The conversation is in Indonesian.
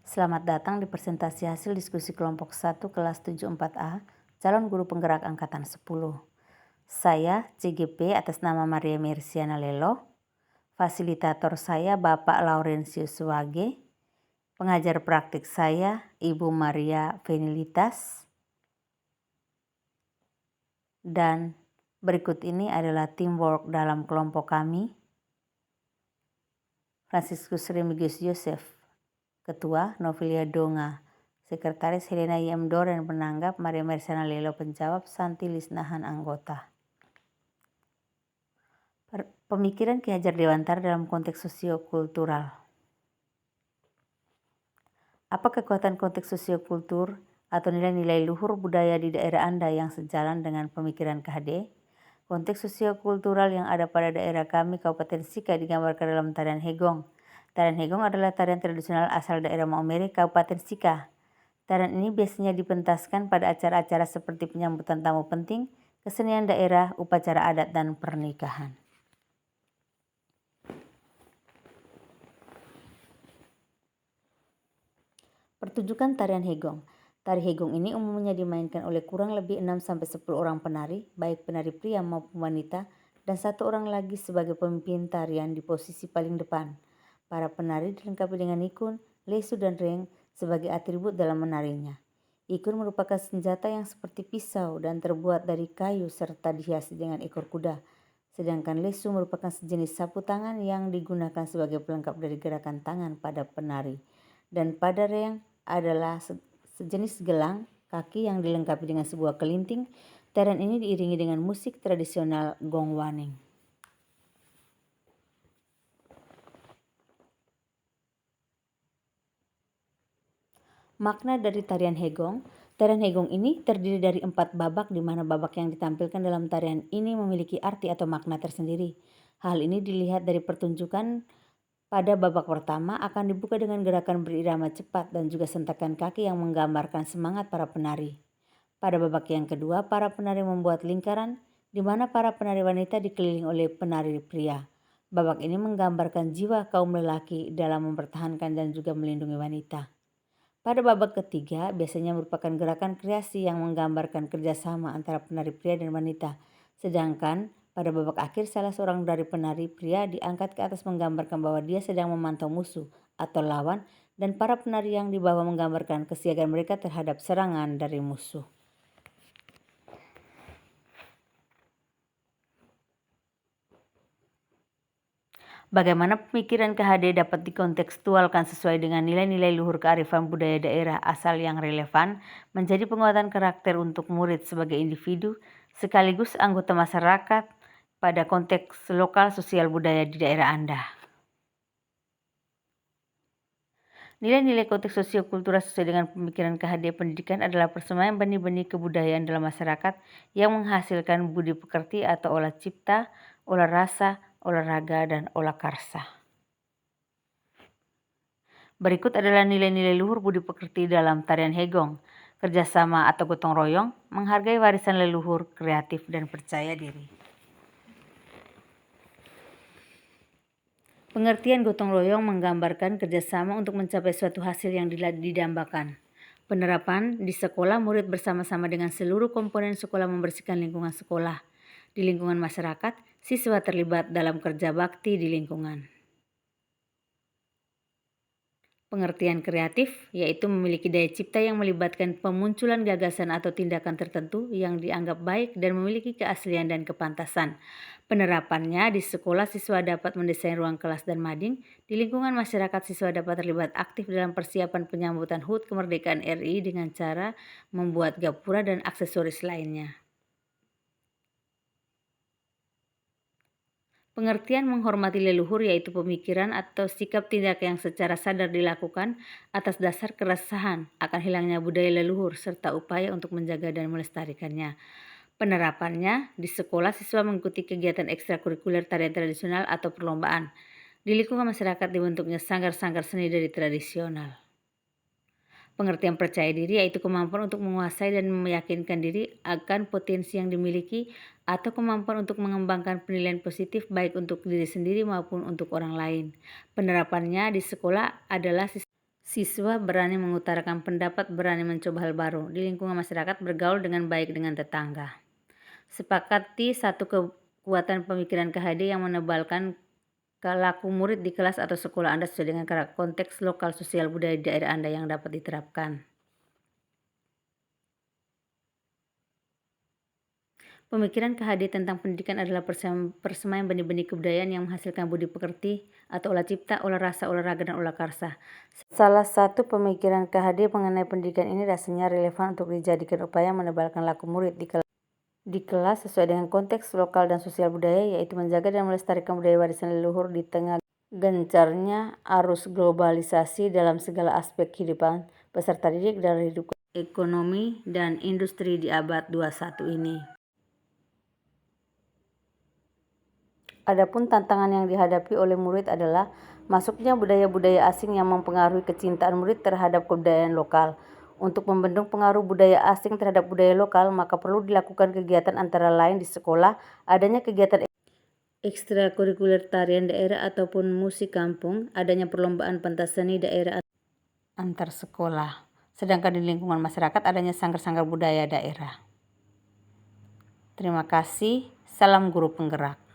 Selamat datang di presentasi hasil diskusi kelompok 1 kelas 74A, calon guru penggerak angkatan 10. Saya CGP atas nama Maria Mersiana Lelo, fasilitator saya Bapak Laurentius Wage, pengajar praktik saya Ibu Maria Venilitas, dan berikut ini adalah teamwork dalam kelompok kami. Franciscus Remigius Yosef, Ketua, Novelia Donga, Sekretaris Helena Yemdor, dan penanggap Maria Mersiana Lelo, penjawab Santi Lisnahan, anggota. Pemikiran Ki Hajar Dewantara dalam konteks sosiokultural. Apa kekuatan konteks sosiokultur atau nilai-nilai luhur budaya di daerah Anda yang sejalan dengan pemikiran KHD? Konteks sosiokultural yang ada pada daerah kami, Kabupaten Sika, digambarkan dalam tarian Hegong. Tarian Hegong adalah tarian tradisional asal daerah Maumere, Kabupaten Sika. Tarian ini biasanya dipentaskan pada acara-acara seperti penyambutan tamu penting, kesenian daerah, upacara adat, dan pernikahan. Pertunjukan tarian Hegong. Tari Hegong ini umumnya dimainkan oleh kurang lebih 6-10 orang penari, baik penari pria maupun wanita, dan satu orang lagi sebagai pemimpin tarian di posisi paling depan. Para penari dilengkapi dengan ikun, lesu, dan reng sebagai atribut dalam menarinya. Ikun merupakan senjata yang seperti pisau dan terbuat dari kayu serta dihiasi dengan ekor kuda. Sedangkan lesu merupakan sejenis sapu tangan yang digunakan sebagai pelengkap dari gerakan tangan pada penari. Dan pada reng adalah sejenis gelang kaki yang dilengkapi dengan sebuah kelinting. Tarian ini diiringi dengan musik tradisional gongwaning. Makna dari tarian Hegong. Tarian Hegong ini terdiri dari 4 babak, di mana babak yang ditampilkan dalam tarian ini memiliki arti atau makna tersendiri. Hal ini dilihat dari pertunjukan. Pada babak pertama akan dibuka dengan gerakan berirama cepat dan juga sentakan kaki yang menggambarkan semangat para penari. Pada babak yang kedua, para penari membuat lingkaran di mana para penari wanita dikelilingi oleh penari pria. Babak ini menggambarkan jiwa kaum lelaki dalam mempertahankan dan juga melindungi wanita. Pada babak ketiga biasanya merupakan gerakan kreasi yang menggambarkan kerjasama antara penari pria dan wanita. Sedangkan pada babak akhir salah seorang dari penari pria diangkat ke atas menggambarkan bahwa dia sedang memantau musuh atau lawan, dan para penari yang di bawah menggambarkan kesiagaan mereka terhadap serangan dari musuh. Bagaimana pemikiran KHD dapat dikontekstualkan sesuai dengan nilai-nilai luhur kearifan budaya daerah asal yang relevan, menjadi penguatan karakter untuk murid sebagai individu sekaligus anggota masyarakat pada konteks lokal sosial budaya di daerah Anda. Nilai-nilai konteks sosiokultural sesuai dengan pemikiran KHD pendidikan adalah persemaian benih-benih kebudayaan dalam masyarakat yang menghasilkan budi pekerti atau olah cipta, olah rasa, olahraga, dan olah karsa. Berikut adalah nilai-nilai luhur budi pekerti dalam tarian Hegong. Kerjasama atau gotong royong, menghargai warisan leluhur, kreatif, dan percaya diri. Pengertian gotong royong menggambarkan kerjasama untuk mencapai suatu hasil yang didambakan. Penerapan di sekolah, murid bersama-sama dengan seluruh komponen sekolah membersihkan lingkungan sekolah. Di lingkungan masyarakat, siswa terlibat dalam kerja bakti di lingkungan. Pengertian kreatif yaitu memiliki daya cipta yang melibatkan pemunculan gagasan atau tindakan tertentu yang dianggap baik dan memiliki keaslian dan kepantasan. Penerapannya di sekolah, siswa dapat mendesain ruang kelas dan mading. Di lingkungan masyarakat, siswa dapat terlibat aktif dalam persiapan penyambutan HUT kemerdekaan RI dengan cara membuat gapura dan aksesoris lainnya. Pengertian menghormati leluhur yaitu pemikiran atau sikap tindak yang secara sadar dilakukan atas dasar keresahan akan hilangnya budaya leluhur serta upaya untuk menjaga dan melestarikannya. Penerapannya di sekolah, siswa mengikuti kegiatan ekstrakurikuler tarian tradisional atau perlombaan. Di lingkungan masyarakat dibentuknya sanggar-sanggar seni dari tradisional. Pengertian percaya diri yaitu kemampuan untuk menguasai dan meyakinkan diri akan potensi yang dimiliki atau kemampuan untuk mengembangkan penilaian positif baik untuk diri sendiri maupun untuk orang lain. Penerapannya di sekolah adalah Siswa berani mengutarakan pendapat, berani mencoba hal baru. Di lingkungan masyarakat bergaul dengan baik dengan tetangga. Sepakati satu kekuatan pemikiran KHD yang menebalkan laku murid di kelas atau sekolah Anda sesuai dengan konteks lokal sosial budaya di daerah Anda yang dapat diterapkan. Pemikiran KHD tentang pendidikan adalah persemaian benih-benih kebudayaan yang menghasilkan budi pekerti atau olah cipta, olah rasa, olah raga, dan olah karsa. Salah satu pemikiran KHD mengenai pendidikan ini rasanya relevan untuk dijadikan upaya menebalkan laku murid di kelas sesuai dengan konteks lokal dan sosial budaya, yaitu menjaga dan melestarikan budaya warisan leluhur di tengah gencarnya arus globalisasi dalam segala aspek kehidupan peserta didik dalam hidup ekonomi dan industri di abad 21 ini. Adapun tantangan yang dihadapi oleh murid adalah masuknya budaya-budaya asing yang mempengaruhi kecintaan murid terhadap kebudayaan lokal. Untuk membendung pengaruh budaya asing terhadap budaya lokal, maka perlu dilakukan kegiatan antara lain di sekolah, adanya kegiatan ekstrakurikuler tarian daerah ataupun musik kampung, adanya perlombaan pentas seni daerah antar sekolah. Sedangkan di lingkungan masyarakat adanya sanggar-sanggar budaya daerah. Terima kasih. Salam guru penggerak.